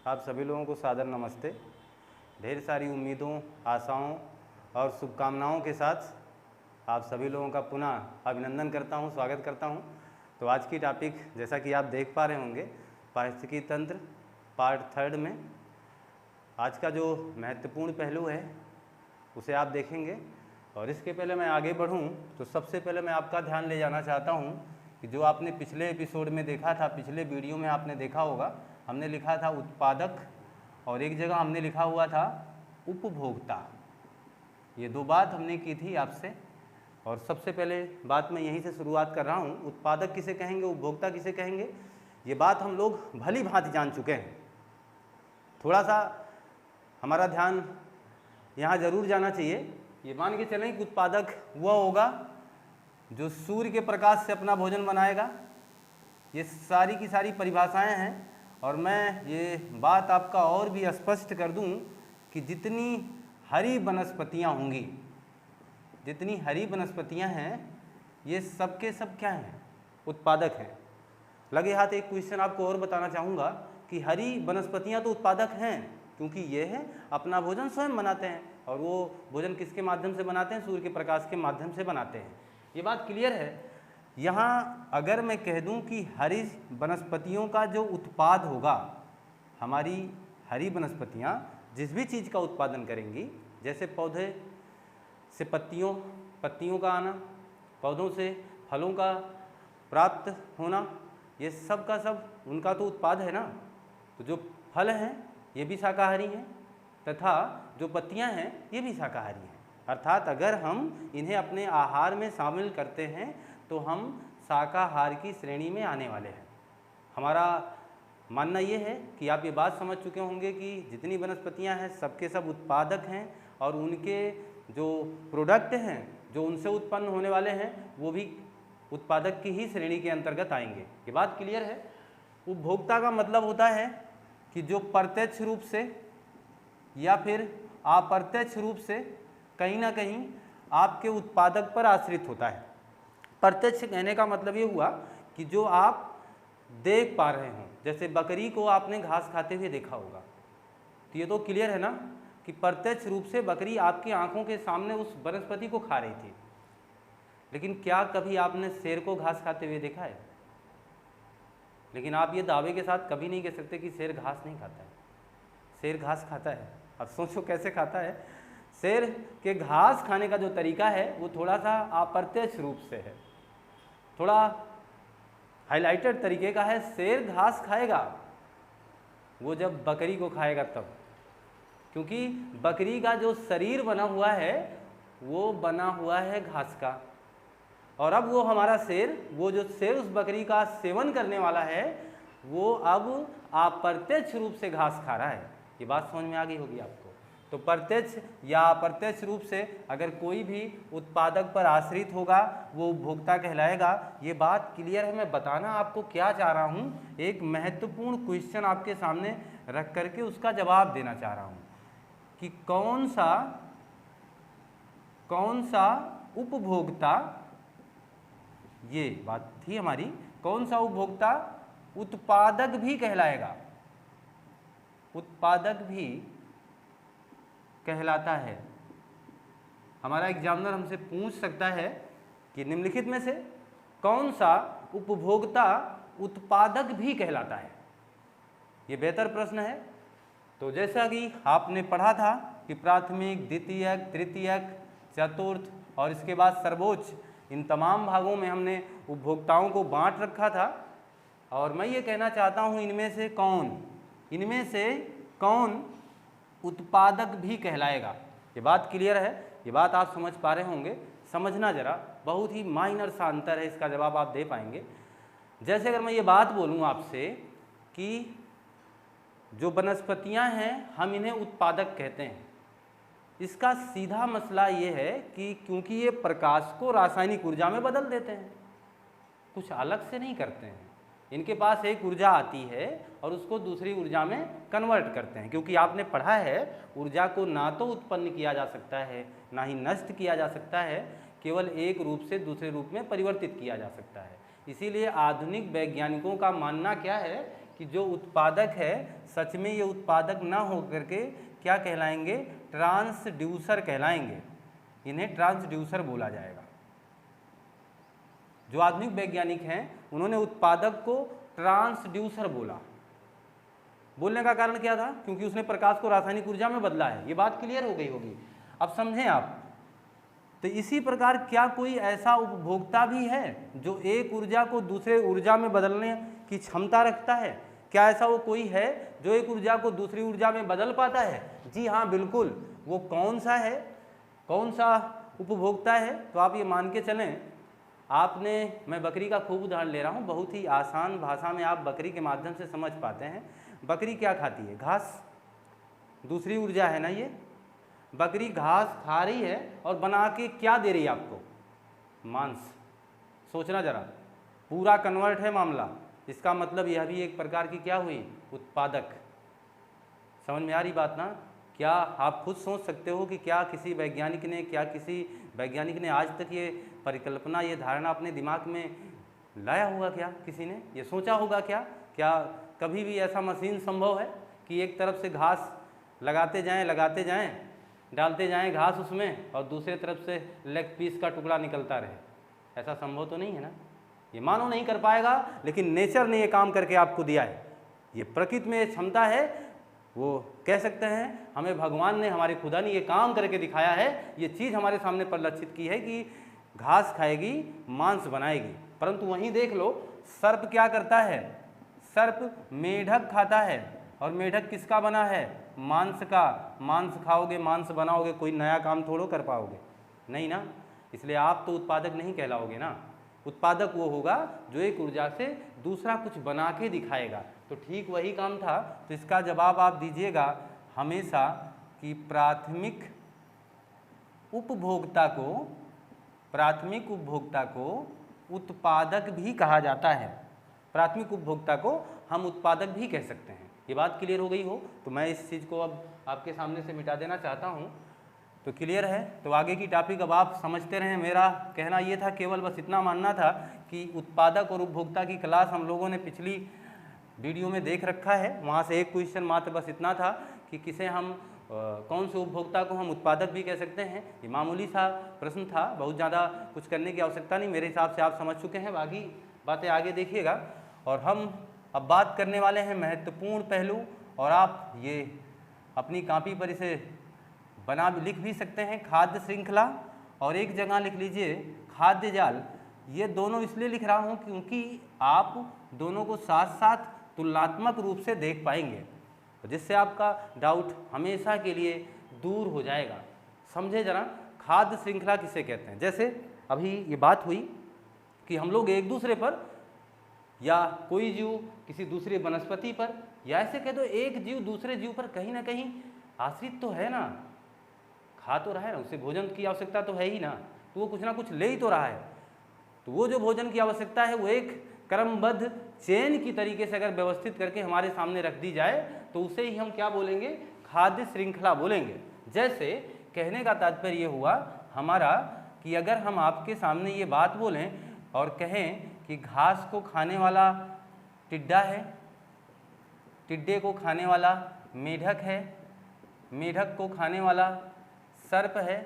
आप सभी लोगों को सादर नमस्ते। ढेर सारी उम्मीदों, आशाओं और शुभकामनाओं के साथ आप सभी लोगों का पुनः अभिनंदन करता हूं, स्वागत करता हूं। तो आज की टॉपिक जैसा कि आप देख पा रहे होंगे, पारिस्थितिकी तंत्र पार्ट 3 में आज का जो महत्वपूर्ण पहलू है उसे आप देखेंगे। और इसके पहले मैं आगे बढ़ूं तो सबसे पहले मैं आपका ध्यान ले जाना चाहता हूं कि जो आपने पिछले एपिसोड में देखा था, पिछले वीडियो में आपने देखा होगा, हमने लिखा था उत्पादक और एक जगह हमने लिखा हुआ था उपभोक्ता। ये दो बात हमने की थी आपसे। और सबसे पहले बात मैं यहीं से शुरुआत कर रहा हूँ। उत्पादक किसे कहेंगे, उपभोक्ता किसे कहेंगे, ये बात हम लोग भली भांति जान चुके हैं। थोड़ा सा हमारा ध्यान यहाँ जरूर जाना चाहिए। ये मान के चलें कि उत्पादक वह होगा जो सूर्य के प्रकाश से अपना भोजन बनाएगा। ये सारी की सारी परिभाषाएं हैं। और मैं ये बात आपका और भी स्पष्ट कर दूं कि जितनी हरी वनस्पतियां होंगी, जितनी हरी वनस्पतियां हैं, ये सब के सब क्या हैं, उत्पादक हैं। लगे हाथ एक क्वेश्चन आपको और बताना चाहूँगा कि हरी वनस्पतियां तो उत्पादक हैं, क्योंकि ये है अपना भोजन स्वयं बनाते हैं। और वो भोजन किसके माध्यम से बनाते हैं, सूर्य के प्रकाश के माध्यम से बनाते हैं। ये बात क्लियर है। यहाँ अगर मैं कह दूं कि हरी वनस्पतियों का जो उत्पाद होगा, हमारी हरी वनस्पतियाँ जिस भी चीज़ का उत्पादन करेंगी, जैसे पौधे से पत्तियों का आना, पौधों से फलों का प्राप्त होना, ये सब का सब उनका तो उत्पाद है ना। तो जो फल हैं ये भी शाकाहारी हैं, तथा जो पत्तियां हैं ये भी शाकाहारी हैं। अर्थात अगर हम इन्हें अपने आहार में शामिल करते हैं तो हम शाकाहार की श्रेणी में आने वाले हैं। हमारा मानना ये है कि आप ये बात समझ चुके होंगे कि जितनी वनस्पतियां हैं सबके सब उत्पादक हैं, और उनके जो प्रोडक्ट हैं, जो उनसे उत्पन्न होने वाले हैं, वो भी उत्पादक की ही श्रेणी के अंतर्गत आएंगे। ये बात क्लियर है। उपभोक्ता का मतलब होता है कि जो प्रत्यक्ष रूप से या फिर अप्रत्यक्ष रूप से कहीं ना कहीं आपके उत्पादक पर आश्रित होता है। प्रत्यक्ष कहने का मतलब ये हुआ कि जो आप देख पा रहे हों, जैसे बकरी को आपने घास खाते हुए देखा होगा, तो ये तो क्लियर है ना कि प्रत्यक्ष रूप से बकरी आपकी आंखों के सामने उस वनस्पति को खा रही थी। लेकिन क्या कभी आपने शेर को घास खाते हुए देखा है? लेकिन आप ये दावे के साथ कभी नहीं कह सकते कि शेर घास नहीं खाता है। शेर घास खाता है। अब सोचो कैसे खाता है। शेर के घास खाने का जो तरीका है वो थोड़ा सा अप्रत्यक्ष रूप से है, थोड़ा हाइलाइटेड तरीके का है। शेर घास खाएगा वो जब बकरी को खाएगा तब, क्योंकि बकरी का जो शरीर बना हुआ है वो बना हुआ है घास का। और अब वो हमारा शेर, वो जो शेर उस बकरी का सेवन करने वाला है, वो अब अप्रत्यक्ष रूप से घास खा रहा है। ये बात समझ में आ गई होगी आपको। तो प्रत्यक्ष या अप्रत्यक्ष रूप से अगर कोई भी उत्पादक पर आश्रित होगा वो उपभोक्ता कहलाएगा। ये बात क्लियर है। मैं बताना आपको क्या चाह रहा हूँ, एक महत्वपूर्ण क्वेश्चन आपके सामने रख करके उसका जवाब देना चाह रहा हूँ कि कौन सा उपभोक्ता, ये बात थी हमारी, कौन सा उपभोक्ता उत्पादक भी कहलाएगा, उत्पादक भी कहलाता है। हमारा एग्जामिनर हमसे पूछ सकता है कि निम्नलिखित में से कौन सा उपभोक्ता उत्पादक भी कहलाता है। ये बेहतर प्रश्न है। तो जैसा कि आपने पढ़ा था कि प्राथमिक, द्वितीयक, तृतीयक, चतुर्थ और इसके बाद सर्वोच्च, इन तमाम भागों में हमने उपभोक्ताओं को बांट रखा था। और मैं ये कहना चाहता हूँ इनमें से कौन उत्पादक भी कहलाएगा। ये बात क्लियर है। ये बात आप समझ पा रहे होंगे। समझना जरा, बहुत ही माइनर सा अंतर है, इसका जवाब आप दे पाएंगे। जैसे अगर मैं ये बात बोलूँ आपसे कि जो वनस्पतियाँ हैं हम इन्हें उत्पादक कहते हैं, इसका सीधा मसला ये है कि क्योंकि ये प्रकाश को रासायनिक ऊर्जा में बदल देते हैं, कुछ अलग से नहीं करते हैं। इनके पास एक ऊर्जा आती है और उसको दूसरी ऊर्जा में कन्वर्ट करते हैं। क्योंकि आपने पढ़ा है ऊर्जा को ना तो उत्पन्न किया जा सकता है ना ही नष्ट किया जा सकता है, केवल एक रूप से दूसरे रूप में परिवर्तित किया जा सकता है। इसीलिए आधुनिक वैज्ञानिकों का मानना क्या है कि जो उत्पादक है सच में ये उत्पादक ना हो करके क्या कहलाएंगे, ट्रांसड्यूसर कहलाएंगे। इन्हें ट्रांसड्यूसर बोला जाएगा। जो आधुनिक वैज्ञानिक हैं उन्होंने उत्पादक को ट्रांसड्यूसर बोला। बोलने का कारण क्या था, क्योंकि उसने प्रकाश को रासायनिक ऊर्जा में बदला है। ये बात क्लियर हो गई होगी, अब समझें आप। तो इसी प्रकार क्या कोई ऐसा उपभोक्ता भी है जो एक ऊर्जा को दूसरे ऊर्जा में बदलने की क्षमता रखता है? क्या ऐसा वो कोई है जो एक ऊर्जा को दूसरी ऊर्जा में बदल पाता है? जी हाँ, बिल्कुल। वो कौन सा है, कौन सा उपभोक्ता है? तो आप ये मान के चलें, मैं बकरी का खूब उदाहरण ले रहा हूँ, बहुत ही आसान भाषा में आप बकरी के माध्यम से समझ पाते हैं। बकरी क्या खाती है? घास। दूसरी ऊर्जा है ना ये। बकरी घास खा रही है और बना के क्या दे रही है आपको? मांस। सोचना जरा, पूरा कन्वर्ट है मामला। इसका मतलब यह भी एक प्रकार की क्या हुई? उत्पादक। समझ में आ रही बात ना? क्या आप खुद सोच सकते हो कि क्या किसी वैज्ञानिक ने आज तक ये परिकल्पना, ये धारणा अपने दिमाग में लाया होगा? क्या किसी ने ये सोचा होगा? क्या कभी भी ऐसा मशीन संभव है कि एक तरफ से घास लगाते जाएं, डालते जाएं घास उसमें, और दूसरी तरफ से लेग पीस का टुकड़ा निकलता रहे? ऐसा संभव तो नहीं है ना। ये मानव नहीं कर पाएगा, लेकिन नेचर ने ये काम करके आपको दिया है। ये प्रकृति में क्षमता है, वो कह सकते हैं हमें भगवान ने, हमारे खुदा ने ये काम करके दिखाया है। ये चीज़ हमारे सामने परिलक्षित की है कि घास खाएगी, मांस बनाएगी। परंतु वहीं देख लो, सर्प क्या करता है? सर्प मेढक खाता है, और मेढक किसका बना है? मांस का। मांस खाओगे, मांस बनाओगे, कोई नया काम थोड़ो कर पाओगे? नहीं ना। इसलिए आप तो उत्पादक नहीं कहलाओगे ना। उत्पादक वो होगा जो एक ऊर्जा से दूसरा कुछ बना के दिखाएगा। तो ठीक वही काम था। तो इसका जवाब आप दीजिएगा हमेशा कि प्राथमिक उपभोक्ता को उत्पादक भी कहा जाता है। प्राथमिक उपभोक्ता को हम उत्पादक भी कह सकते हैं। ये बात क्लियर हो गई हो तो मैं इस चीज़ को अब आपके सामने से मिटा देना चाहता हूँ। तो क्लियर है? तो आगे की टॉपिक अब आप समझते रहें। मेरा कहना ये था, केवल बस इतना मानना था कि उत्पादक और उपभोक्ता की क्लास हम लोगों ने पिछली वीडियो में देख रखा है। वहाँ से एक क्वेश्चन मात्र बस इतना था कि किसे हम कौन से उपभोक्ता को हम उत्पादक भी कह सकते हैं। ये मामूली सा प्रश्न था, बहुत ज़्यादा कुछ करने की आवश्यकता नहीं। मेरे हिसाब से आप समझ चुके हैं। बाकी बातें आगे देखिएगा। और हम अब बात करने वाले हैं महत्वपूर्ण पहलू, और आप ये अपनी कॉपी पर इसे लिख भी सकते हैं, खाद्य श्रृंखला, और एक जगह लिख लीजिए खाद्य जाल। ये दोनों इसलिए लिख रहा हूँ क्योंकि आप दोनों को साथ साथ तुलनात्मक रूप से देख पाएंगे, जिससे आपका डाउट हमेशा के लिए दूर हो जाएगा। समझे जरा, खाद्य श्रृंखला किसे कहते हैं? जैसे अभी ये बात हुई कि हम लोग एक दूसरे पर, या कोई जीव किसी दूसरी वनस्पति पर, या ऐसे कह दो एक जीव दूसरे जीव पर कहीं ना कहीं आश्रित तो है ना, खा तो रहा है ना, उसे भोजन की आवश्यकता तो है ही ना, तो वो कुछ ना कुछ ले ही तो रहा है। तो वो जो भोजन की आवश्यकता है वो एक क्रमबद्ध चेन की तरीके से अगर व्यवस्थित करके हमारे सामने रख दी जाए तो उसे ही हम क्या बोलेंगे? खाद्य श्रृंखला बोलेंगे। जैसे कहने का तात्पर्य ये हुआ हमारा कि अगर हम आपके सामने ये बात बोलें और कहें कि घास को खाने वाला टिड्डा है, टिड्डे को खाने वाला मेढक है, मेढक को खाने वाला सर्प है,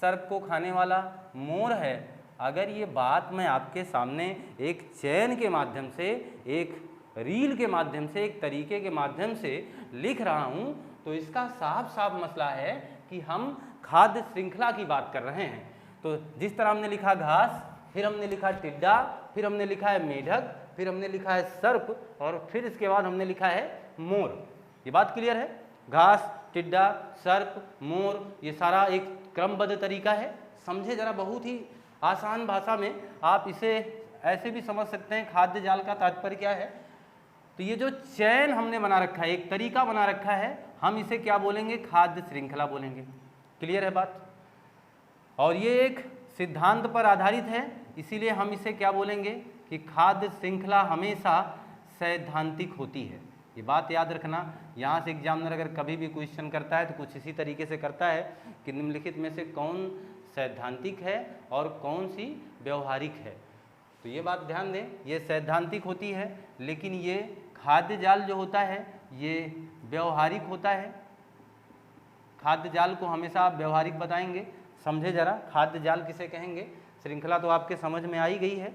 सर्प को खाने वाला मोर है, अगर ये बात मैं आपके सामने एक चैन के माध्यम से, एक रील के माध्यम से, एक तरीके के माध्यम से लिख रहा हूँ, तो इसका साफ साफ मसला है कि हम खाद्य श्रृंखला की बात कर रहे हैं। तो जिस तरह हमने लिखा घास, फिर हमने लिखा टिड्डा, फिर हमने लिखा है मेढक, फिर हमने लिखा है सर्प, और फिर इसके बाद हमने लिखा है मोर। ये बात क्लियर है? घास, टिड्डा, सर्प, मोर, ये सारा एक क्रमबद्ध तरीका है। समझे जरा, बहुत ही आसान भाषा में आप इसे ऐसे भी समझ सकते हैं। खाद्य जाल का तात्पर्य क्या है? तो ये जो चैन हमने बना रखा है, एक तरीका बना रखा है, हम इसे क्या बोलेंगे? खाद्य श्रृंखला बोलेंगे। क्लियर है बात? और ये एक सिद्धांत पर आधारित है, इसीलिए हम इसे क्या बोलेंगे कि खाद्य श्रृंखला हमेशा सैद्धांतिक होती है। ये बात याद रखना। यहाँ से एग्जामिनर अगर कभी भी क्वेश्चन करता है तो कुछ इसी तरीके से करता है कि निम्नलिखित में से कौन सैद्धांतिक है और कौन सी व्यवहारिक है। तो ये बात ध्यान दें, ये सैद्धांतिक होती है, लेकिन ये खाद्य जाल जो होता है ये व्यवहारिक होता है। खाद्य जाल को हमेशा आप व्यवहारिक बताएंगे। समझे जरा, खाद्य जाल किसे कहेंगे? श्रृंखला तो आपके समझ में आ ही गई है।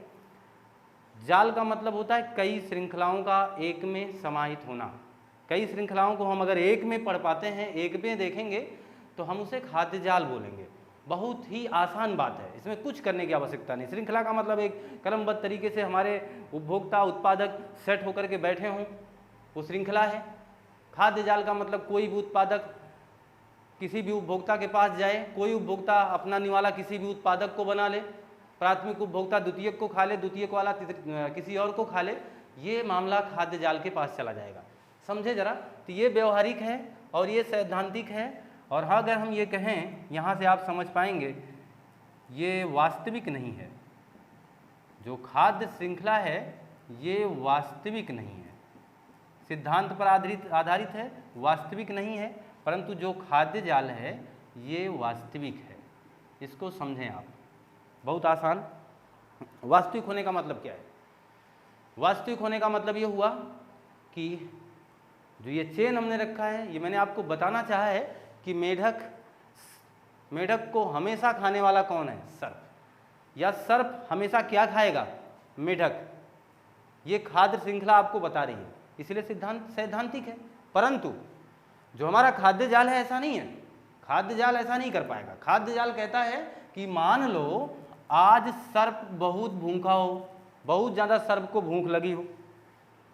जाल का मतलब होता है कई श्रृंखलाओं का एक में समाहित होना। कई श्रृंखलाओं को हम अगर एक में पढ़ पाते हैं, एक में देखेंगे, तो हम उसे खाद्य जाल बोलेंगे। बहुत ही आसान बात है, इसमें कुछ करने की आवश्यकता नहीं। श्रृंखला का मतलब एक क्रमबद्ध तरीके से हमारे उपभोक्ता उत्पादक सेट होकर के बैठे हों, वो श्रृंखला है। खाद्य जाल का मतलब कोई भी उत्पादक किसी भी उपभोक्ता के पास जाए, कोई उपभोक्ता अपना निवाला किसी भी उत्पादक को बना ले, प्राथमिक उपभोक्ता द्वितीयक को खा ले, द्वितीयक वाला किसी और को खा ले, ये मामला खाद्य जाल के पास चला जाएगा। समझे जरा, तो ये व्यवहारिक है और ये सैद्धांतिक है। और हाँ, अगर हम ये कहें, यहाँ से आप समझ पाएंगे, ये वास्तविक नहीं है। जो खाद्य श्रृंखला है ये वास्तविक नहीं है, सिद्धांत पर आधारित है, वास्तविक नहीं है। परंतु जो खाद्य जाल है ये वास्तविक है। इसको समझें आप, बहुत आसान। वास्तविक होने का मतलब क्या है? वास्तविक होने का मतलब ये हुआ कि जो ये चेन हमने रखा है, ये मैंने आपको बताना चाहा है कि मेढक को हमेशा खाने वाला कौन है? सर्प। या सर्प हमेशा क्या खाएगा? मेढक। ये खाद्य श्रृंखला आपको बता रही है, इसलिए सिद्धांत सैद्धांतिक है। परंतु जो हमारा खाद्य जाल है ऐसा नहीं है। खाद्य जाल ऐसा नहीं कर पाएगा। खाद्य जाल कहता है कि मान लो आज सर्प बहुत भूखा हो, बहुत ज़्यादा सर्प को भूख लगी हो,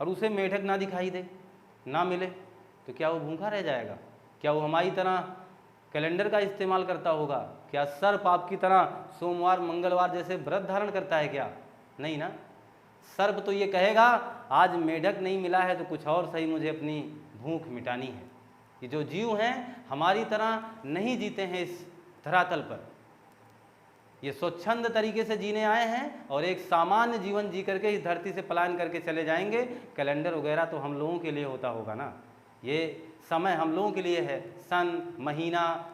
और उसे मेढक ना दिखाई दे, ना मिले, तो क्या वो भूखा रह जाएगा? क्या वो हमारी तरह कैलेंडर का इस्तेमाल करता होगा? क्या सर्प आपकी तरह सोमवार मंगलवार जैसे व्रत धारण करता है क्या? नहीं ना। सर्प तो ये कहेगा आज मेढक नहीं मिला है तो कुछ और सही, मुझे अपनी भूख मिटानी है। ये जो जीव हैं हमारी तरह नहीं जीते हैं इस धरातल पर। ये स्वच्छंद तरीके से जीने आए हैं और एक सामान्य जीवन जी करके इस धरती से पलायन करके चले जाएंगे। कैलेंडर वगैरह तो हम लोगों के लिए होता होगा ना, ये समय हम लोगों के लिए है, सन महीना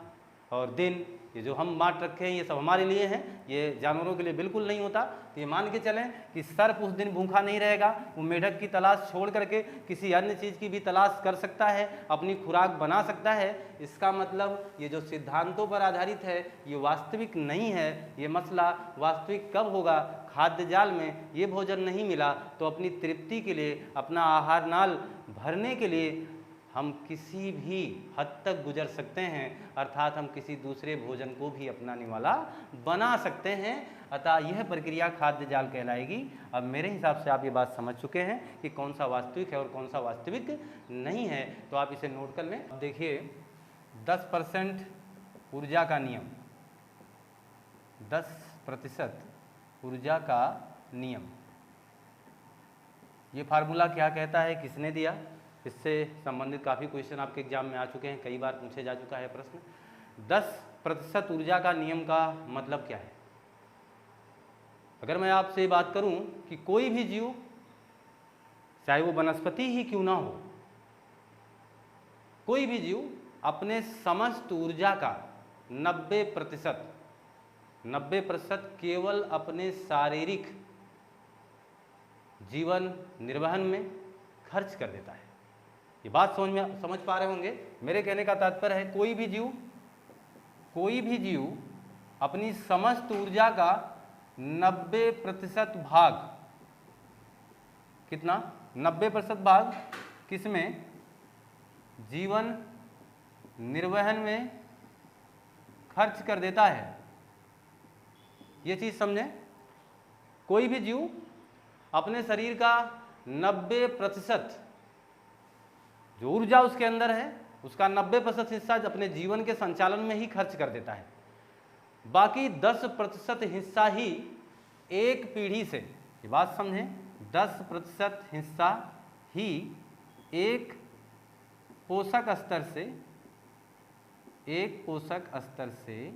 और दिन, ये जो हम बांट रखे हैं ये सब हमारे लिए हैं, ये जानवरों के लिए बिल्कुल नहीं होता। तो ये मान के चलें कि सर्प उस दिन भूखा नहीं रहेगा, वो मेढक की तलाश छोड़ करके किसी अन्य चीज़ की भी तलाश कर सकता है, अपनी खुराक बना सकता है। इसका मतलब ये जो सिद्धांतों पर आधारित है ये वास्तविक नहीं है। ये मसला वास्तविक कब होगा? खाद्य जाल में ये भोजन नहीं मिला तो अपनी तृप्ति के लिए, अपना आहार नाल भरने के लिए हम किसी भी हद तक गुजर सकते हैं, अर्थात हम किसी दूसरे भोजन को भी अपना निवाला बना सकते हैं। अतः यह प्रक्रिया खाद्य जाल कहलाएगी। अब मेरे हिसाब से आप ये बात समझ चुके हैं कि कौन सा वास्तविक है और कौन सा वास्तविक नहीं है, तो आप इसे नोट कर लें। अब देखिए 10% ऊर्जा का नियम, 10% ऊर्जा का नियम, ये फार्मूला क्या कहता है, किसने दिया? इससे संबंधित काफ़ी क्वेश्चन आपके एग्जाम में आ चुके हैं, कई बार पूछे जा चुका है प्रश्न। 10% ऊर्जा का नियम का मतलब क्या है? अगर मैं आपसे बात करूं कि कोई भी जीव, चाहे वो वनस्पति ही क्यों ना हो, कोई भी जीव अपने समस्त ऊर्जा का 90% केवल अपने शारीरिक जीवन निर्वहन में खर्च कर देता है। ये बात समझ पा रहे होंगे। मेरे कहने का तात्पर्य है कोई भी जीव अपनी समस्त ऊर्जा का 90% भाग, कितना? 90% भाग किसमें? जीवन निर्वहन में खर्च कर देता है। ये चीज समझें। कोई भी जीव अपने शरीर का 90% जो ऊर्जा उसके अंदर है उसका 90% हिस्सा अपने जीवन के संचालन में ही खर्च कर देता है। बाकी 10% हिस्सा ही एक पीढ़ी से, ये बात समझें, 10% हिस्सा ही एक पोषक स्तर से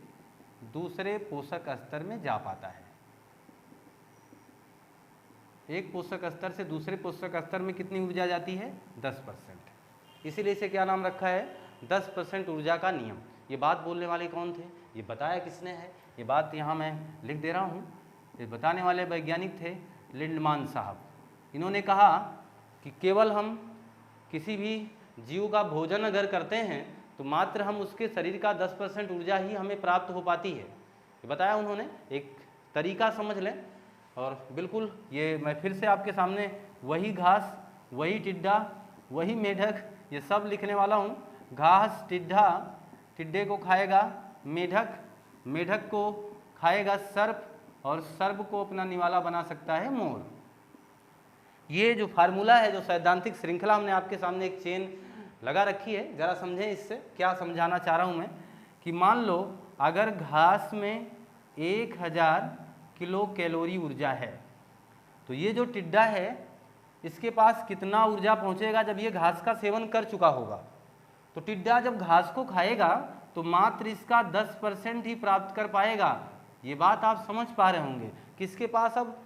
दूसरे पोषक स्तर में जा पाता है। एक पोषक स्तर से दूसरे पोषक स्तर में कितनी ऊर्जा जाती है? 10%। इसीलिए इसे क्या नाम रखा है? 10% ऊर्जा का नियम। ये बात बोलने वाले कौन थे? ये बताया किसने है? ये बात यहाँ मैं लिख दे रहा हूँ। ये बताने वाले वैज्ञानिक थे लिंडमान साहब। इन्होंने कहा कि केवल हम किसी भी जीव का भोजन अगर करते हैं तो मात्र हम उसके शरीर का 10% ऊर्जा ही हमें प्राप्त हो पाती है। ये बताया उन्होंने, एक तरीका समझ लें। और बिल्कुल ये मैं फिर से आपके सामने वही घास, वही टिड्डा, वही मेढक, ये सब लिखने वाला हूँ। घास टिड्डा, टिड्डे को खाएगा मेढक, मेढक को खाएगा सर्प, और सर्प को अपना निवाला बना सकता है मोर। ये जो फार्मूला है, जो सैद्धांतिक श्रृंखला हमने आपके सामने एक चेन लगा रखी है, जरा समझें इससे क्या समझाना चाह रहा हूँ मैं। कि मान लो अगर घास में 1000 किलो कैलोरी ऊर्जा है, तो ये जो टिड्डा है इसके पास कितना ऊर्जा पहुँचेगा जब ये घास का सेवन कर चुका होगा। तो टिड्डा जब घास को खाएगा तो मात्र इसका 10% ही प्राप्त कर पाएगा। ये बात आप समझ पा रहे होंगे कि इसके पास अब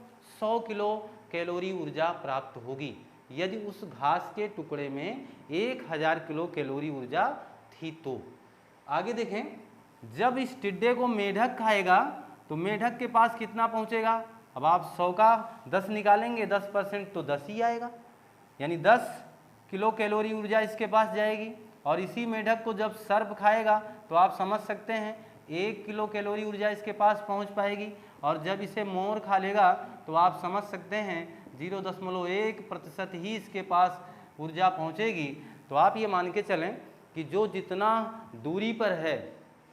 100 किलो कैलोरी ऊर्जा प्राप्त होगी यदि उस घास के टुकड़े में 1000 किलो कैलोरी ऊर्जा थी। तो आगे देखें, जब इस टिड्डे को मेढक खाएगा तो मेढक के पास कितना पहुंचेगा। अब आप 100 का 10 निकालेंगे, 10% तो 10 ही आएगा, यानी 10 किलो कैलोरी ऊर्जा इसके पास जाएगी। और इसी मेढक को जब सर्प खाएगा तो आप समझ सकते हैं 1 किलो कैलोरी ऊर्जा इसके पास पहुंच पाएगी। और जब इसे मोर खा लेगा तो आप समझ सकते हैं 0.1% ही इसके पास ऊर्जा पहुंचेगी। तो आप ये मान के चलें कि जो जितना दूरी पर है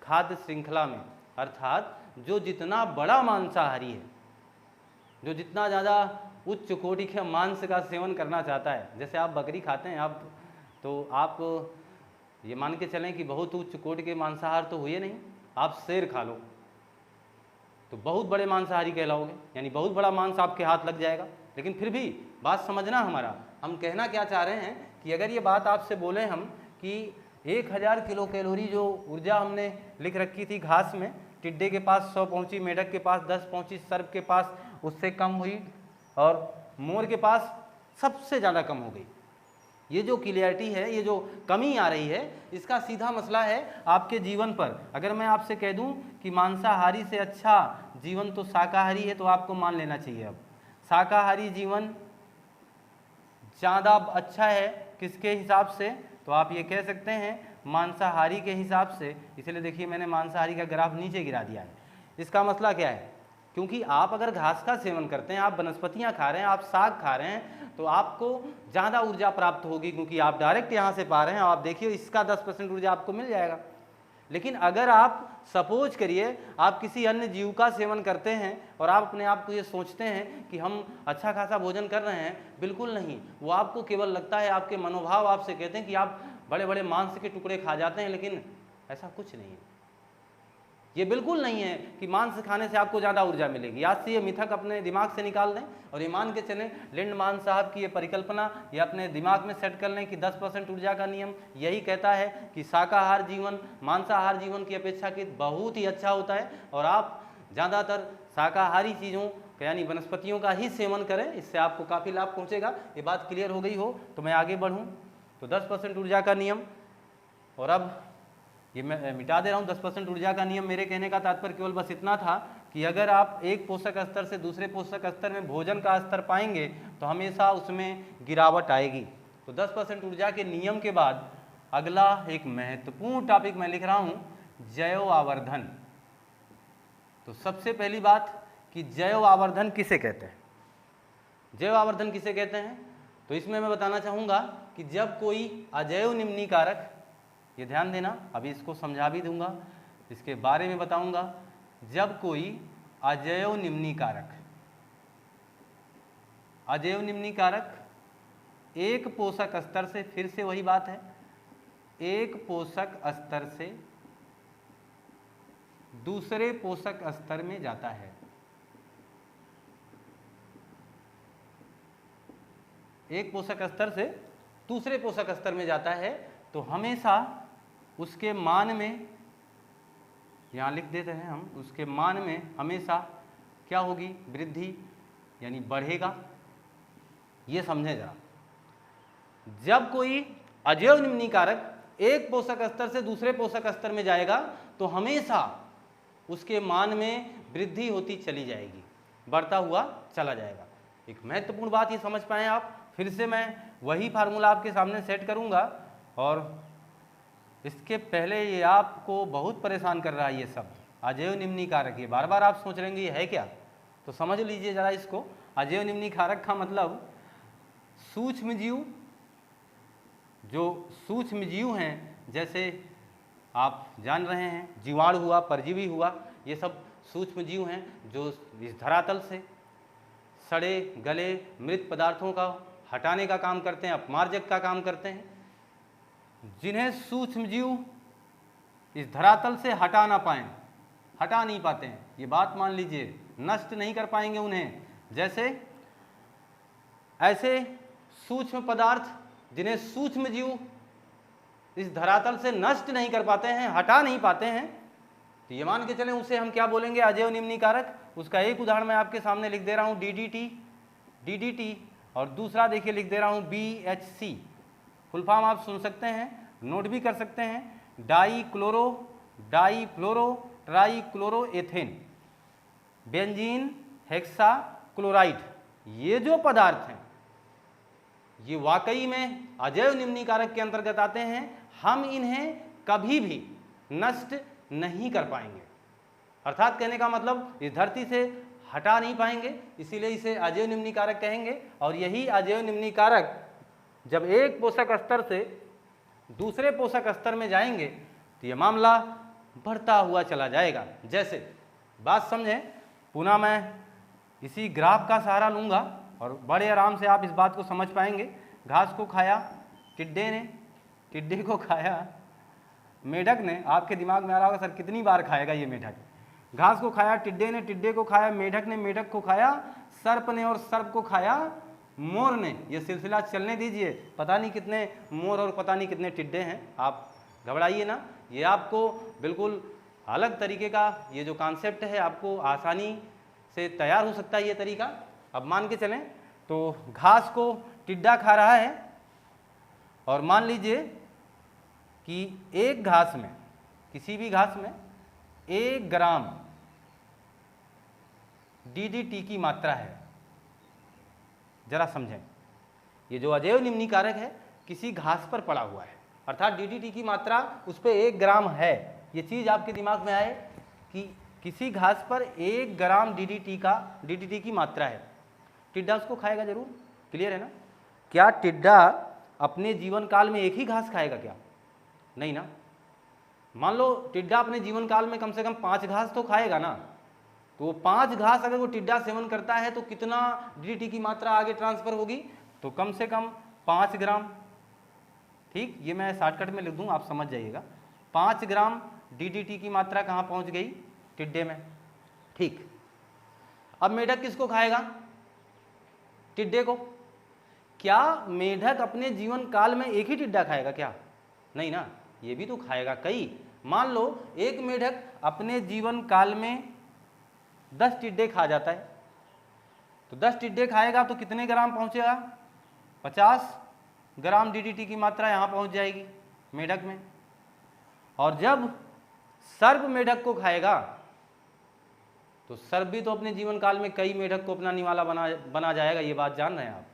खाद्य श्रृंखला में, अर्थात जो जितना बड़ा मांसाहारी है, जो जितना ज़्यादा उच्च कोटि के मांस का सेवन करना चाहता है, जैसे आप बकरी खाते हैं आप, तो आप ये मान के चलें कि बहुत उच्च कोटि के मांसाहार तो हुए नहीं। आप शेर खा लो तो बहुत बड़े मांसाहारी कहलाओगे, यानी बहुत बड़ा मांस आपके हाथ लग जाएगा। लेकिन फिर भी बात समझना हमारा, हम कहना क्या चाह रहे हैं कि अगर ये बात आपसे बोले हम कि 1000 किलो कैलोरी जो ऊर्जा हमने लिख रखी थी घास में, टिड्डे के पास 100 पहुंची, मेढक के पास 10 पहुंची, सर्प के पास उससे कम हुई और मोर के पास सबसे ज़्यादा कम हो गई। ये जो क्लियरिटी है, ये जो कमी आ रही है, इसका सीधा मसला है आपके जीवन पर। अगर मैं आपसे कह दूं कि मांसाहारी से अच्छा जीवन तो शाकाहारी है, तो आपको मान लेना चाहिए अब शाकाहारी जीवन ज़्यादा अच्छा है। किसके हिसाब से? तो आप ये कह सकते हैं मांसाहारी के हिसाब से। इसलिए देखिए मैंने मांसाहारी का ग्राफ नीचे गिरा दिया है। इसका मसला क्या है? क्योंकि आप अगर घास का सेवन करते हैं, आप वनस्पतियाँ खा रहे हैं, आप साग खा रहे हैं, तो आपको ज़्यादा ऊर्जा प्राप्त होगी, क्योंकि आप डायरेक्ट यहाँ से पा रहे हैं। आप देखिए इसका 10% ऊर्जा आपको मिल जाएगा। लेकिन अगर आप सपोज करिए आप किसी अन्य जीव का सेवन करते हैं और आप अपने आप को ये सोचते हैं कि हम अच्छा खासा भोजन कर रहे हैं, बिल्कुल नहीं। वो आपको केवल लगता है, आपके मनोभाव आपसे कहते हैं कि आप बड़े बड़े मांस के टुकड़े खा जाते हैं, लेकिन ऐसा कुछ नहीं है। ये बिल्कुल नहीं है कि मांस खाने से आपको ज़्यादा ऊर्जा मिलेगी। आज से ये मिथक अपने दिमाग से निकाल दें और ये मान के चलें, लिंडमान साहब की ये परिकल्पना ये अपने दिमाग में सेट कर लें कि 10% ऊर्जा का नियम यही कहता है कि शाकाहार जीवन मांसाहार जीवन की अपेक्षाकृत बहुत ही अच्छा होता है, और आप ज़्यादातर शाकाहारी चीज़ों यानी वनस्पतियों का ही सेवन करें, इससे आपको काफ़ी लाभ पहुँचेगा। ये बात क्लियर हो गई हो तो मैं आगे बढ़ूँ। तो 10% ऊर्जा का नियम, और अब ये मैं मिटा दे रहा हूँ 10% ऊर्जा का नियम। मेरे कहने का तात्पर्य केवल बस इतना था कि अगर आप एक पोषक स्तर से दूसरे पोषक स्तर में भोजन का स्तर पाएंगे तो हमेशा उसमें गिरावट आएगी। तो 10% ऊर्जा के नियम के बाद अगला एक महत्वपूर्ण टॉपिक मैं लिख रहा हूँ, जैव आवर्धन। तो सबसे पहली बात कि जैव आवर्धन किसे कहते हैं? जैव आवर्धन किसे कहते हैं? तो इसमें मैं बताना चाहूँगा कि जब कोई अजैव निम्नीकारक, ये ध्यान देना, अभी इसको समझा भी दूंगा, इसके बारे में बताऊंगा। जब कोई अजैव निम्नीकारक एक पोषक स्तर से, फिर से वही बात है, एक पोषक स्तर से दूसरे पोषक स्तर में जाता है, एक पोषक स्तर से दूसरे पोषक स्तर में जाता है, तो हमेशा उसके मान में, यहाँ लिख देते हैं हम, उसके मान में हमेशा क्या होगी? वृद्धि, यानी बढ़ेगा। ये समझे जरा। जब कोई अजैव निम्नीकारक एक पोषक स्तर से दूसरे पोषक स्तर में जाएगा तो हमेशा उसके मान में वृद्धि होती चली जाएगी, बढ़ता हुआ चला जाएगा। एक महत्वपूर्ण बात ये समझ पाए आप। फिर से मैं वही फार्मूला आपके सामने सेट करूंगा और इसके पहले ये आपको बहुत परेशान कर रहा है ये शब्द अजेय निम्नी कारक। ये बार बार आप सोच रहे हैं ये है क्या, तो समझ लीजिए ज़रा इसको। अजेय निम्नी कारक का मतलब सूक्ष्म जीव, जो सूक्ष्म जीव हैं, जैसे आप जान रहे हैं जीवाणु हुआ, परजीवी हुआ, ये सब सूक्ष्म जीव हैं जो इस धरातल से सड़े गले मृत पदार्थों का हटाने का काम करते हैं, अपमार्जक का काम करते हैं, जिन्हें सूक्ष्म जीव इस धरातल से हटा नहीं पाते हैं। ये बात मान लीजिए, नष्ट नहीं कर पाएंगे उन्हें। जैसे ऐसे सूक्ष्म पदार्थ जिन्हें सूक्ष्म जीव इस धरातल से नष्ट नहीं कर पाते हैं, हटा नहीं पाते हैं, तो ये मान के चलें उसे हम क्या बोलेंगे, अजेय निम्नी कारक। उसका एक उदाहरण मैं आपके सामने लिख दे रहा हूँ, DDT, और दूसरा देखिए लिख दे रहा हूँ BHC। फुल फॉर्म आप सुन सकते हैं, नोट भी कर सकते हैं, डाईफ्लोरो ट्राईक्लोरोएथेन बेंजीन हेक्सा क्लोराइड। ये जो पदार्थ हैं ये वाकई में अजेय निम्नी कारक के अंतर्गत आते हैं। हम इन्हें कभी भी नष्ट नहीं कर पाएंगे, अर्थात कहने का मतलब इस धरती से हटा नहीं पाएंगे, इसीलिए इसे अजेय निम्नी कारक कहेंगे। और यही अजेय निम्नी कारक जब एक पोषक स्तर से दूसरे पोषक स्तर में जाएंगे तो ये मामला बढ़ता हुआ चला जाएगा। जैसे बात समझें, पुनः मैं इसी ग्राफ का सहारा लूँगा और बड़े आराम से आप इस बात को समझ पाएंगे। घास को खाया टिड्डे ने, टिड्डे को खाया मेढक ने। आपके दिमाग में आ रहा होगा सर कितनी बार खाएगा ये मेढक। घास को खाया टिड्डे ने, टिड्डे को खाया मेढक ने, मेढक को खाया सर्प ने, और सर्प को खाया मोर ने। ये सिलसिला चलने दीजिए, पता नहीं कितने मोर और पता नहीं कितने टिड्डे हैं। आप घबराइए ना, ये आपको बिल्कुल अलग तरीके का ये जो कॉन्सेप्ट है आपको आसानी से तैयार हो सकता है ये तरीका। अब मान के चलें तो घास को टिड्डा खा रहा है, और मान लीजिए कि एक घास में, किसी भी घास में 1 ग्राम DDT की मात्रा है। जरा समझें, ये जो अजेय निम्नी कारक है किसी घास पर पड़ा हुआ है, अर्थात DDT की मात्रा उस पर 1 ग्राम है। ये चीज़ आपके दिमाग में आए कि किसी घास पर 1 ग्राम DDT की मात्रा है। टिड्डा उसको खाएगा जरूर, क्लियर है ना। क्या टिड्डा अपने जीवन काल में एक ही घास खाएगा क्या? नहीं ना। मान लो टिड्डा अपने जीवन काल में कम से कम 5 घास तो खाएगा ना, तो वो 5 घास अगर वो टिड्डा सेवन करता है तो कितना DDT की मात्रा आगे ट्रांसफर होगी? तो कम से कम 5 ग्राम। ठीक, ये मैं शॉर्टकट में लिख दूं, आप समझ जाइएगा। 5 ग्राम DDT की मात्रा कहाँ पहुंच गई? टिड्डे में। ठीक, अब मेढक किसको खाएगा? टिड्डे को। क्या मेढक अपने जीवन काल में एक ही टिड्डा खाएगा क्या? नहीं ना, ये भी तो खाएगा कई। मान लो एक मेढक अपने जीवन काल में 10 टिड्डे खा जाता है, तो 10 टिड्डे खाएगा तो कितने ग्राम पहुंचेगा? 50 ग्राम DDT की मात्रा यहाँ पहुंच जाएगी मेढक में। और जब सर्प मेढक को खाएगा तो सर्प भी तो अपने जीवन काल में कई मेढक को अपना निवाला बना जाएगा, ये बात जान रहे हैं आप।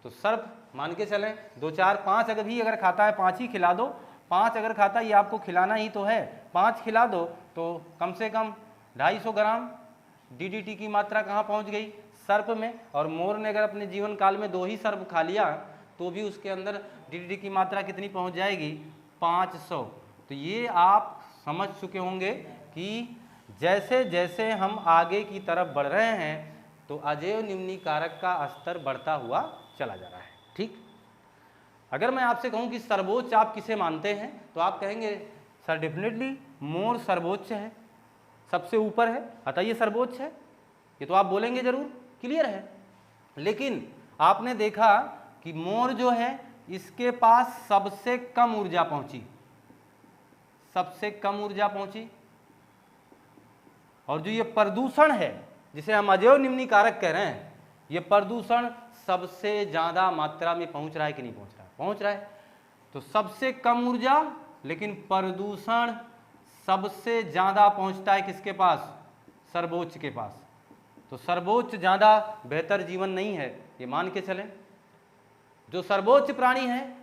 तो सर्प मान के चलें 2, 4, 5 अगर खाता है, 5 ही खिला दो। 5 अगर खाता है, ये आपको खिलाना ही तो है, 5 खिला दो तो कम से कम 250 ग्राम DDT की मात्रा कहाँ पहुँच गई? सर्प में। और मोर ने अगर अपने जीवन काल में 2 ही सर्प खा लिया तो भी उसके अंदर DDT की मात्रा कितनी पहुँच जाएगी? 500। तो ये आप समझ चुके होंगे कि जैसे जैसे हम आगे की तरफ बढ़ रहे हैं तो अजेय निम्नी कारक का स्तर बढ़ता हुआ चला जा रहा है। ठीक, अगर मैं आपसे कहूं कि सर्वोच्च आप किसे मानते हैं तो आप कहेंगे सर डेफिनेटली मोर सर्वोच्च है, सबसे ऊपर है, अतः ये सर्वोच्च है। ये तो आप बोलेंगे जरूर, क्लियर है। लेकिन आपने देखा कि मोर जो है इसके पास सबसे कम ऊर्जा पहुंची, सबसे कम ऊर्जा पहुंची। और जो ये प्रदूषण है जिसे हम अजेय निम्नी कारक कह रहे हैं, ये प्रदूषण सबसे ज्यादा मात्रा में पहुंच रहा है कि नहीं पहुंच रहा है? पहुंच रहा है। तो सबसे कम ऊर्जा लेकिन प्रदूषण सबसे ज्यादा पहुंचता है किसके पास? सर्वोच्च के पास। तो सर्वोच्च ज्यादा बेहतर जीवन नहीं है, ये मान के चलें। जो सर्वोच्च प्राणी है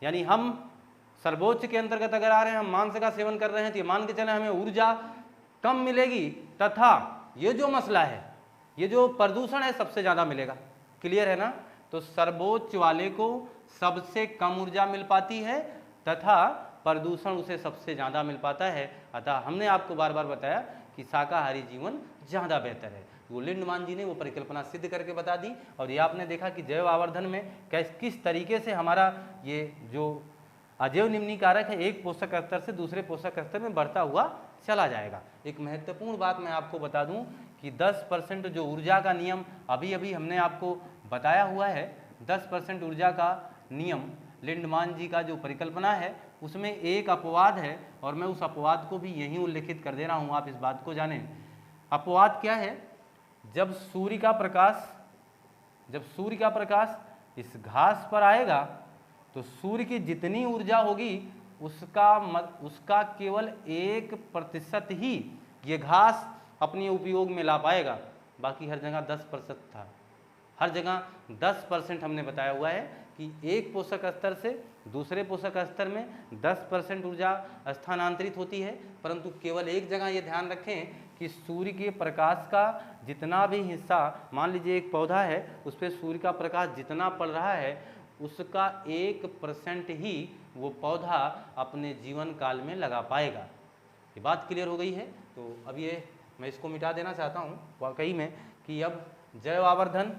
यानी हम सर्वोच्च के अंतर्गत अगर आ रहे हैं, हम मांस का सेवन कर रहे हैं, तो ये मान के चले हमें ऊर्जा कम मिलेगी, तथा ये जो मसला है, ये जो प्रदूषण है, सबसे ज़्यादा मिलेगा। क्लियर है ना? तो सर्वोच्च वाले को सबसे कम ऊर्जा मिल पाती है तथा प्रदूषण उसे सबसे ज़्यादा मिल पाता है। अतः हमने आपको बार बार बताया कि शाकाहारी जीवन ज़्यादा बेहतर है। वो लिंडमान जी ने वो परिकल्पना सिद्ध करके बता दी, और ये आपने देखा कि जैव आवर्धन में किस तरीके से हमारा ये जो अजैव निम्नीकारक है, एक पोषक स्तर से दूसरे पोषक स्तर में बढ़ता हुआ चला जाएगा। एक महत्वपूर्ण बात मैं आपको बता दूं कि 10% जो ऊर्जा का नियम अभी अभी हमने आपको बताया हुआ है, 10% ऊर्जा का नियम लिंडमान जी का जो परिकल्पना है, उसमें एक अपवाद है, और मैं उस अपवाद को भी यहीं उल्लेखित कर दे रहा हूँ, आप इस बात को जानें। अपवाद क्या है? जब सूर्य का प्रकाश इस घास पर आएगा, तो सूर्य की जितनी ऊर्जा होगी उसका केवल 1% ही ये घास अपने उपयोग में ला पाएगा। बाकी हर जगह 10% था, हर जगह 10% हमने बताया हुआ है कि एक पोषक स्तर से दूसरे पोषक स्तर में 10% ऊर्जा स्थानांतरित होती है, परंतु केवल एक जगह ये ध्यान रखें कि सूर्य के प्रकाश का जितना भी हिस्सा, मान लीजिए एक पौधा है, उस पर सूर्य का प्रकाश जितना पड़ रहा है, उसका 1% ही वो पौधा अपने जीवन काल में लगा पाएगा। ये बात क्लियर हो गई है? तो अब ये मैं इसको मिटा देना चाहता हूँ वाकई में कि अब जैव आवर्धन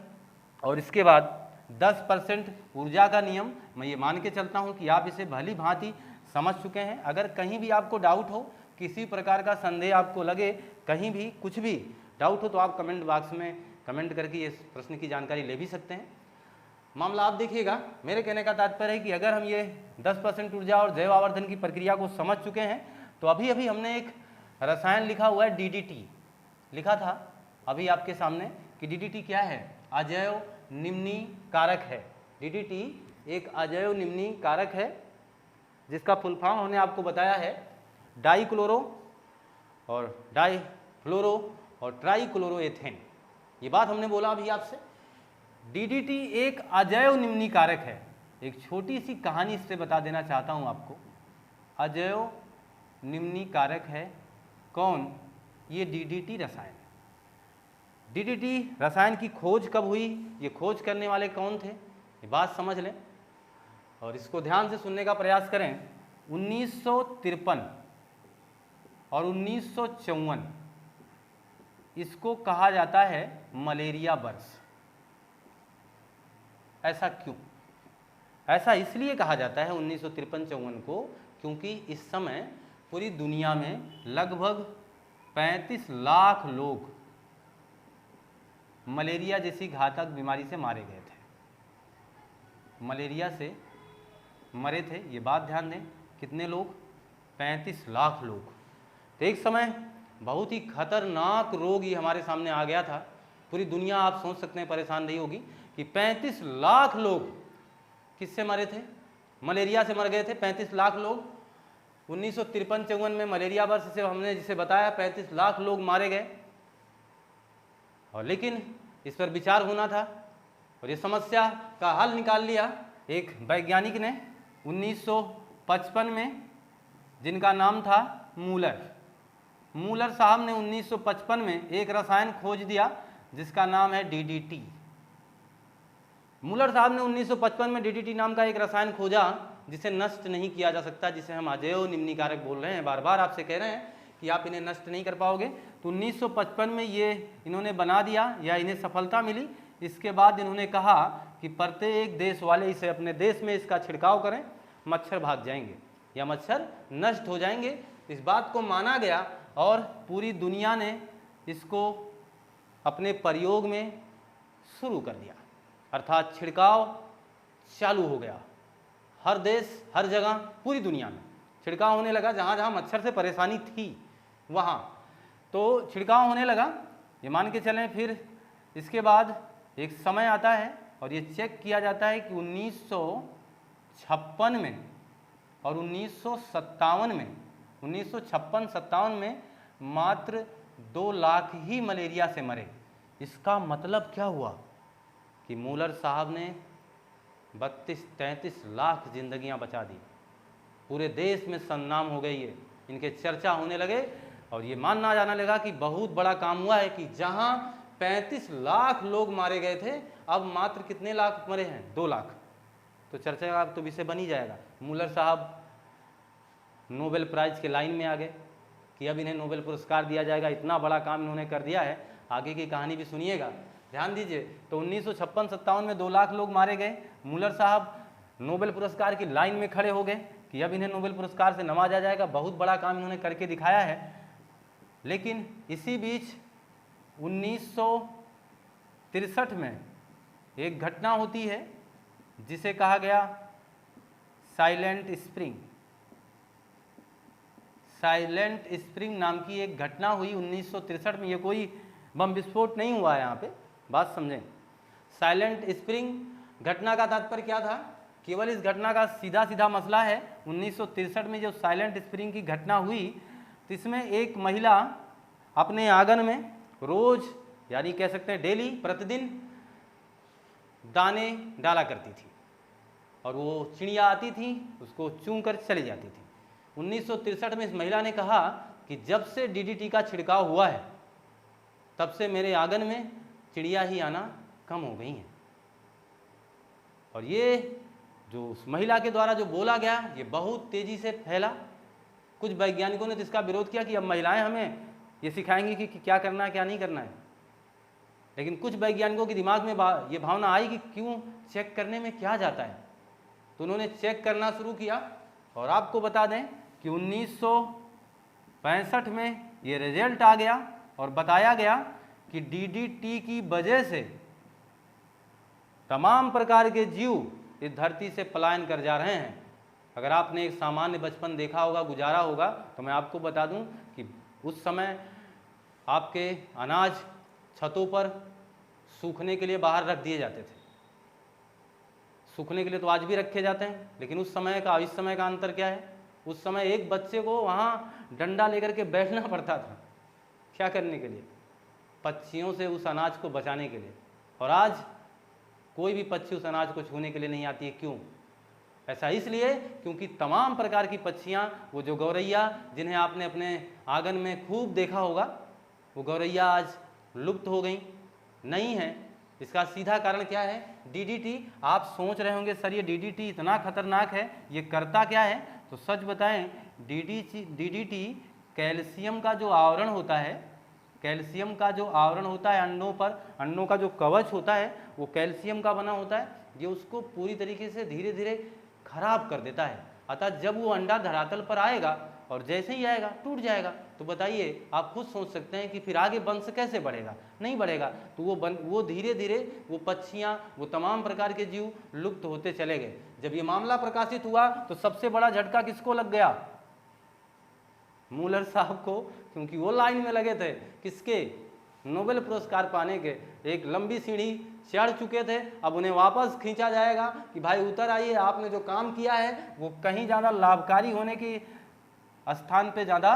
और इसके बाद 10% ऊर्जा का नियम, मैं ये मान के चलता हूँ कि आप इसे भली भांति समझ चुके हैं। अगर कहीं भी आपको डाउट हो, किसी प्रकार का संदेह आपको लगे, कहीं भी कुछ भी डाउट हो, तो आप कमेंट बॉक्स में कमेंट करके इस प्रश्न की जानकारी ले भी सकते हैं। मामला आप देखिएगा, मेरे कहने का तात्पर्य है कि अगर हम ये 10% ऊर्जा और जैव आवर्धन की प्रक्रिया को समझ चुके हैं, तो अभी अभी हमने एक रसायन लिखा हुआ है DDT, लिखा था अभी आपके सामने कि DDT क्या है? अजैव निम्नीकारक है। DDT एक अजैव निम्नीकारक है, जिसका फुल फॉर्म हमने आपको बताया है डाइक्लोरो और डाइफ्लोरो और ट्राइक्लोरोएथेन। ये बात हमने बोला अभी आपसे। DDT एक अजैव निम्नीकारक है। एक छोटी सी कहानी इससे बता देना चाहता हूँ आपको। अजैव निम्नीकारक है कौन? ये DDT रसायन। DDT रसायन की खोज कब हुई? ये खोज करने वाले कौन थे? ये बात समझ लें और इसको ध्यान से सुनने का प्रयास करें। 1953 और 1954 इसको कहा जाता है मलेरिया वर्ष। ऐसा क्यों? ऐसा इसलिए कहा जाता है 1953-54 को, क्योंकि इस समय पूरी दुनिया में लगभग 35 लाख लोग मलेरिया जैसी घातक बीमारी से मारे गए थे। मलेरिया से मरे थे, ये बात ध्यान दें। कितने लोग? 35 लाख लोग। तो एक समय बहुत ही खतरनाक रोग ये हमारे सामने आ गया था। पूरी दुनिया, आप सोच सकते हैं, परेशान रही होगी कि 35 लाख लोग किससे मरे थे? मलेरिया से मर गए थे 35 लाख लोग। 1953-54 में मलेरिया वर्ष से हमने जिसे बताया 35 लाख लोग मारे गए, और लेकिन इस पर विचार होना था और ये समस्या का हल निकाल लिया एक वैज्ञानिक ने 1955 में, जिनका नाम था मूलर साहब ने 1955 में एक रसायन खोज दिया जिसका नाम है DDT। मूलर साहब ने 1955 में DDT नाम का एक रसायन खोजा जिसे नष्ट नहीं किया जा सकता, जिसे हम अजैव निम्नीकारक बोल रहे हैं। बार बार आपसे कह रहे हैं कि आप इन्हें नष्ट नहीं कर पाओगे। तो 1955 में ये इन्होंने बना दिया, या इन्हें सफलता मिली। इसके बाद इन्होंने कहा कि प्रत्येक देश वाले इसे अपने देश में इसका छिड़काव करें, मच्छर भाग जाएंगे या मच्छर नष्ट हो जाएंगे। इस बात को माना गया और पूरी दुनिया ने इसको अपने प्रयोग में शुरू कर दिया, अर्थात छिड़काव चालू हो गया। हर देश, हर जगह, पूरी दुनिया में छिड़काव होने लगा। जहाँ जहाँ मच्छर से परेशानी थी वहाँ तो छिड़काव होने लगा। ये मान के चलें, फिर इसके बाद एक समय आता है और ये चेक किया जाता है कि 1956 में और 1957 में, 1956-57 में मात्र 2 लाख ही मलेरिया से मरे। इसका मतलब क्या हुआ कि मूलर साहब ने 32-33 लाख जिंदगियां बचा दी। पूरे देश में सन्नाम हो गई है, इनके चर्चा होने लगे और ये मानना जाना लगा कि बहुत बड़ा काम हुआ है कि जहां 35 लाख लोग मारे गए थे, अब मात्र कितने लाख मरे हैं? 2 लाख। तो चर्चा का तो विषय बन ही जाएगा। मुलर साहब नोबेल प्राइज के लाइन में आ गए कि अब इन्हें नोबेल पुरस्कार दिया जाएगा, इतना बड़ा काम इन्होंने कर दिया है। आगे की कहानी भी सुनिएगा, ध्यान दीजिए। तो 1956-57 में 2 लाख लोग मारे गए। मुलर साहब नोबेल पुरस्कार की लाइन में खड़े हो गए कि अब इन्हें नोबेल पुरस्कार से नवाजा जाएगा, बहुत बड़ा काम इन्होंने करके दिखाया है। लेकिन इसी बीच 1963 में एक घटना होती है जिसे कहा गया साइलेंट स्प्रिंग। साइलेंट स्प्रिंग नाम की एक घटना हुई 1963 में। ये कोई बम विस्फोट नहीं हुआ है, यहाँ पे बात समझें। साइलेंट स्प्रिंग घटना का तात्पर्य क्या था? केवल इस घटना का सीधा सीधा मसला है, 1963 में जो साइलेंट स्प्रिंग की घटना हुई तो इसमें एक महिला अपने आंगन में रोज, यानी कह सकते हैं डेली, प्रतिदिन दाने डाला करती थी और वो चिड़िया आती थी, उसको चूम कर चली जाती थी। 1963 में इस महिला ने कहा कि जब से डीडीटी का छिड़काव हुआ है तब से मेरे आंगन में चिड़िया ही आना कम हो गई हैं। और ये जो उस महिला के द्वारा जो बोला गया, ये बहुत तेजी से फैला। कुछ वैज्ञानिकों ने तो इसका विरोध किया कि अब महिलाएं हमें ये सिखाएंगी कि क्या करना है क्या नहीं करना है। लेकिन कुछ वैज्ञानिकों के दिमाग में ये भावना आई कि क्यों, चेक करने में क्या जाता है। तो उन्होंने चेक करना शुरू किया और आपको बता दें कि 1965 में ये रिजल्ट आ गया और बताया गया कि डीडीटी की वजह से तमाम प्रकार के जीव इस धरती से पलायन कर जा रहे हैं। अगर आपने एक सामान्य बचपन देखा होगा, गुजारा होगा, तो मैं आपको बता दूं कि उस समय आपके अनाज छतों पर सूखने के लिए बाहर रख दिए जाते थे। सूखने के लिए तो आज भी रखे जाते हैं, लेकिन उस समय का इस समय का अंतर क्या है? उस समय एक बच्चे को वहाँ डंडा लेकर के बैठना पड़ता था। क्या करने के लिए? पक्षियों से उस अनाज को बचाने के लिए। और आज कोई भी पक्षी उस अनाज को छूने के लिए नहीं आती है। क्यों? ऐसा इसलिए क्योंकि तमाम प्रकार की पक्षियाँ, वो जो गौरैया जिन्हें आपने अपने आंगन में खूब देखा होगा, वो गौरैया आज लुप्त हो गई, नहीं है। इसका सीधा कारण क्या है? डीडीटी। आप सोच रहे होंगे सर ये डीडीटी इतना खतरनाक है, ये करता क्या है? तो सच बताएं, डीडीटी कैल्शियम का जो आवरण होता है, कैल्शियम का जो आवरण होता है अंडों पर, अंडों का जो कवच होता है वो कैल्शियम का बना होता है। ये उसको पूरी तरीके से धीरे धीरे खराब कर देता है। अतः जब वो अंडा धरातल पर आएगा और जैसे ही आएगा टूट जाएगा। तो बताइए, आप खुद सोच सकते हैं कि फिर आगे वंश कैसे बढ़ेगा? नहीं बढ़ेगा। तो वो धीरे धीरे वो पक्षियाँ, वो तमाम प्रकार के जीव लुप्त होते चले गए। जब ये मामला प्रकाशित हुआ तो सबसे बड़ा झटका किसको लग गया? मुलर साहब को, क्योंकि वो लाइन में लगे थे किसके? नोबेल पुरस्कार पाने के। एक लंबी सीढ़ी चढ़ चुके थे, अब उन्हें वापस खींचा जाएगा कि भाई उतर आइए, आपने जो काम किया है वो कहीं ज़्यादा लाभकारी होने की स्थान पे ज़्यादा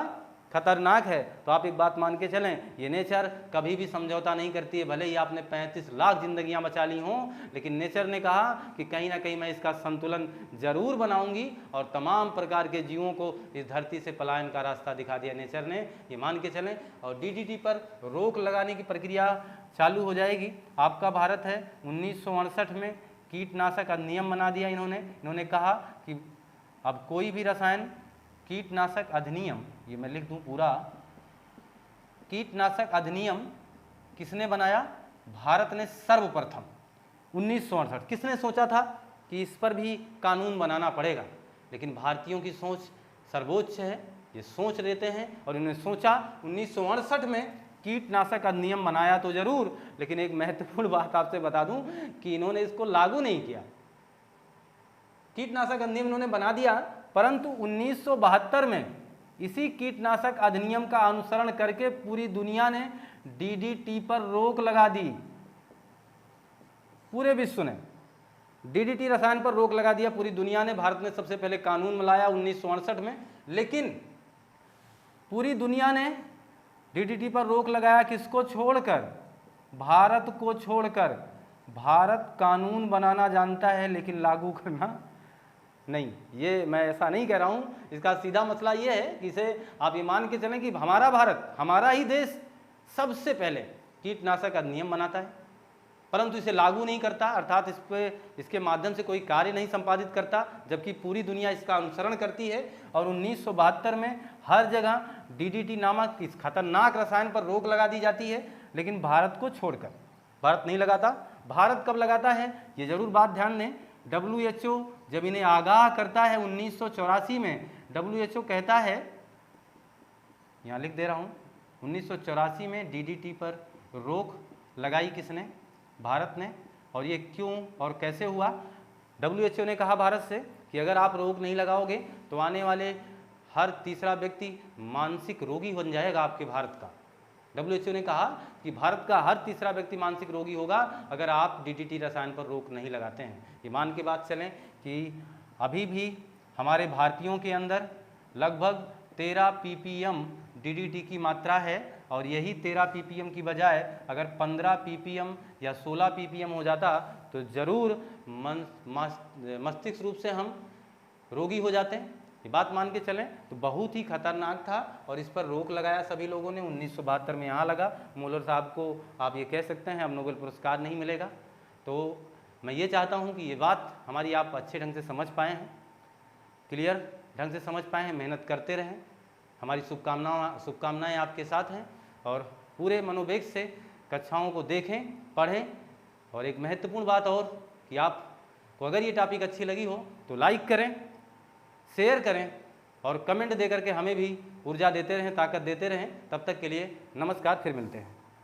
खतरनाक है। तो आप एक बात मान के चलें, ये नेचर कभी भी समझौता नहीं करती है। भले ही आपने 35 लाख जिंदगियां बचा ली हों, लेकिन नेचर ने कहा कि कहीं ना कहीं मैं इसका संतुलन जरूर बनाऊंगी और तमाम प्रकार के जीवों को इस धरती से पलायन का रास्ता दिखा दिया नेचर ने, ये मान के चलें। और डीडीटी पर रोक लगाने की प्रक्रिया चालू हो जाएगी। आपका भारत है, 1968 में कीटनाशक अधिनियम बना दिया इन्होंने कहा कि अब कोई भी रसायन, कीटनाशक अधिनियम, ये मैं लिख दूं पूरा, कीटनाशक अधिनियम किसने बनाया? भारत ने सर्वप्रथम 1968। किसने सोचा था कि इस पर भी कानून बनाना पड़ेगा? लेकिन भारतीयों की सोच सर्वोच्च है, ये सोच लेते हैं। और इन्होंने सोचा 1968 में कीटनाशक अधिनियम बनाया तो जरूर, लेकिन एक महत्वपूर्ण बात आपसे बता दूं कि इन्होंने इसको लागू नहीं किया। कीटनाशक अधिनियम इन्होंने बना दिया, परंतु 1972 में इसी कीटनाशक अधिनियम का अनुसरण करके पूरी दुनिया ने डीडीटी पर रोक लगा दी। पूरे विश्व ने डीडीटी रसायन पर रोक लगा दिया, पूरी दुनिया ने। भारत ने सबसे पहले कानून लाया 1968 में, लेकिन पूरी दुनिया ने डीडीटी पर रोक लगाया किसको छोड़कर? भारत को छोड़कर। भारत कानून बनाना जानता है लेकिन लागू करना नहीं, ये मैं ऐसा नहीं कह रहा हूँ। इसका सीधा मसला ये है कि इसे आप ये मान के चलें कि हमारा भारत, हमारा ही देश सबसे पहले कीटनाशक अधिनियम बनाता है, परंतु इसे लागू नहीं करता, अर्थात इसके माध्यम से कोई कार्य नहीं संपादित करता, जबकि पूरी दुनिया इसका अनुसरण करती है। और 1972 में हर जगह DDT नामक इस खतरनाक रसायन पर रोक लगा दी जाती है, लेकिन भारत को छोड़कर भारत नहीं लगाता। भारत कब लगाता है ये जरूर बात ध्यान दें। WHO जब इन्हें आगाह करता है 1984 में, WHO कहता है, यहाँ लिख दे रहा हूँ, 1984 में DDT पर रोक लगाई किसने? भारत ने। और ये क्यों और कैसे हुआ? WHO ने कहा भारत से कि अगर आप रोक नहीं लगाओगे तो आने वाले हर तीसरा व्यक्ति मानसिक रोगी बन जाएगा आपके भारत का। WHO ने कहा कि भारत का हर तीसरा व्यक्ति मानसिक रोगी होगा अगर आप DDT रसायन पर रोक नहीं लगाते हैं। ये मान के बात चलें कि अभी भी हमारे भारतीयों के अंदर लगभग 13 ppm DDT की मात्रा है, और यही 13 ppm की बजाय अगर 15 ppm या 16 ppm हो जाता तो ज़रूर मस्तिष्क रूप से हम रोगी हो जाते हैं। ये बात मान के चलें तो बहुत ही खतरनाक था, और इस पर रोक लगाया सभी लोगों ने। 1972 में यहाँ लगा। मोलर साहब को आप ये कह सकते हैं अब नोबेल पुरस्कार नहीं मिलेगा। तो मैं ये चाहता हूँ कि ये बात हमारी आप अच्छे ढंग से समझ पाए हैं, क्लियर ढंग से समझ पाए हैं, मेहनत करते रहें। हमारी शुभकामनाएँ आपके साथ हैं, और पूरे मनोवेग से कक्षाओं को देखें, पढ़ें। और एक महत्वपूर्ण बात और कि आपको अगर ये टॉपिक अच्छी लगी हो तो लाइक करें, शेयर करें, और कमेंट दे करके हमें भी ऊर्जा देते रहें, ताकत देते रहें। तब तक के लिए नमस्कार, फिर मिलते हैं।